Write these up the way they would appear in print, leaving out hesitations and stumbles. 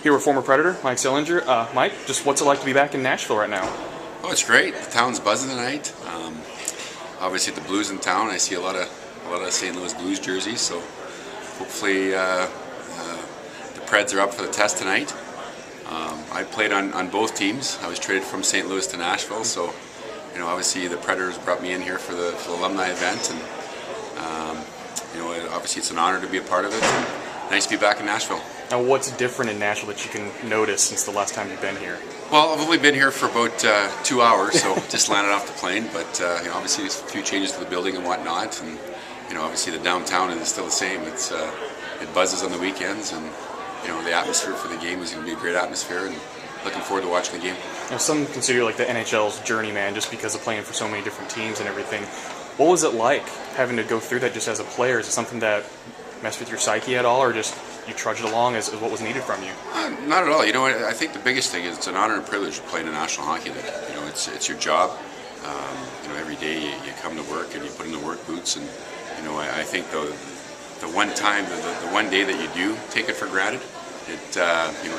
Here with former Predator, Mike Sillinger. Mike, just what's it like to be back in Nashville right now? Oh, it's great. The town's buzzing tonight. Obviously, the Blues in town. I see a lot of St. Louis Blues jerseys. So hopefully, the Preds are up for the test tonight. I played on both teams. I was traded from St. Louis to Nashville. So, obviously, the Predators brought me in here for the Alumni event, and obviously, it's an honor to be a part of it. And nice to be back in Nashville. Now, what's different in Nashville that you can notice since the last time you've been here? Well, I've only been here for about 2 hours, so just landed off the plane. But obviously, there's a few changes to the building and whatnot, and obviously the downtown is still the same. It buzzes on the weekends, and the atmosphere for the game is going to be a great atmosphere, and looking forward to watching the game. Some consider you like the NHL's journeyman just because of playing for so many different teams and everything. What was it like having to go through that just as a player? Is it something that messed with your psyche at all, or just you trudged along as what was needed from you? Not at all. I think the biggest thing is it's an honor and privilege to play in the National Hockey League. It's your job. Every day you come to work and you put in the work boots, and I think the one day that you do take it for granted,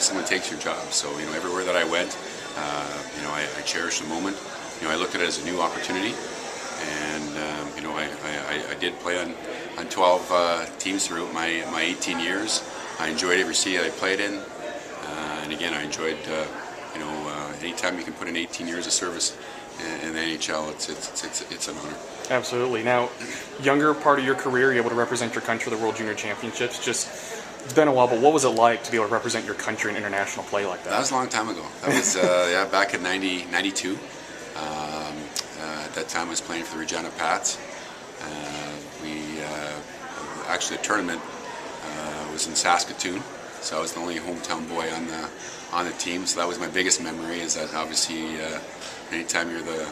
someone takes your job. So everywhere that I went, I cherish the moment. I look at it as a new opportunity, and I did play on 12 teams throughout my 18 years. I enjoyed every city I played in, and again, I enjoyed anytime you can put in 18 years of service in the NHL, it's an honor. Absolutely. Now, younger part of your career, you're able to represent your country at the World Junior Championships. It's been a while, but what was it like to be able to represent your country in international play like that? That was a long time ago. That was back in 92. At that time, I was playing for the Regina Pats. Actually, the tournament was in Saskatoon, so I was the only hometown boy on the team. So that was my biggest memory. Is that obviously anytime you're the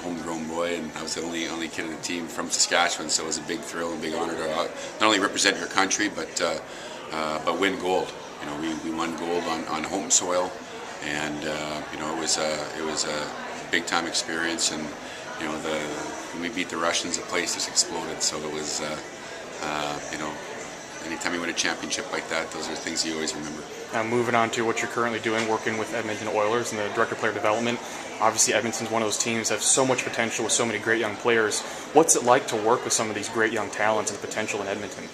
homegrown boy, and I was the only kid on the team from Saskatchewan, so it was a big thrill and big honor to not only represent your country but win gold. We won gold on home soil, and it was a big time experience. And when we beat the Russians, the place just exploded. So it was anytime you win a championship like that, those are things you always remember. Now, moving on to what you're currently doing, working with Edmonton Oilers and the Director of Player Development. Obviously, Edmonton's one of those teams that have so much potential with so many great young players. What's it like to work with some of these great young talents and potential in Edmonton?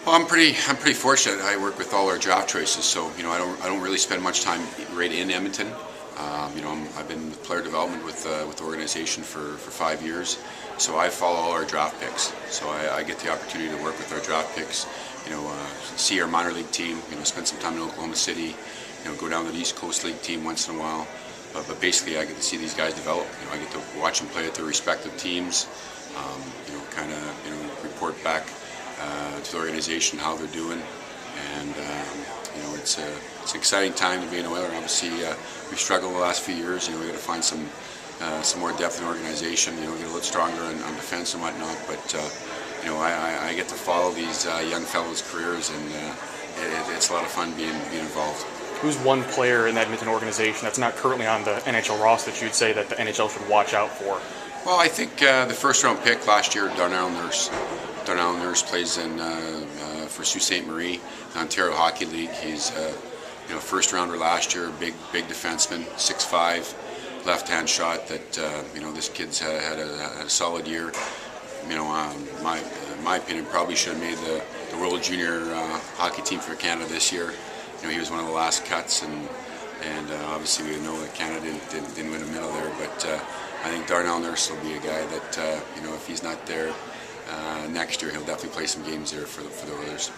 Well, I'm pretty fortunate. I work with all our draft choices, so I don't really spend much time right in Edmonton. I've been with player development with the organization for 5 years, so I follow all our draft picks. So I get the opportunity to work with our draft picks, see our minor league team, spend some time in Oklahoma City, go down to the East Coast League team once in a while. But basically, I get to see these guys develop. I get to watch them play at their respective teams, report back to the organization how they're doing, and it's an exciting time to be an Oiler. Obviously, we've struggled the last few years. We got to find some more depth in the organization. Get a little stronger on defense and whatnot. But I get to follow these young fellows' careers, and it's a lot of fun being involved. Who's one player in the Edmonton organization that's not currently on the NHL roster that you'd say that the NHL should watch out for? Well, I think the first-round pick last year, Darnell Nurse. Darnell Nurse plays for Sault Ste. Marie, the Ontario Hockey League. He's first-rounder last year, big defenseman, 6'5", left-hand shot. That this kid's had a solid year. In my opinion, probably should have made the World Junior Hockey Team for Canada this year. He was one of the last cuts, and obviously we know that Canada didn't win a medal there. But I think Darnell Nurse will be a guy that if he's not there next year, he'll definitely play some games there for the Oilers.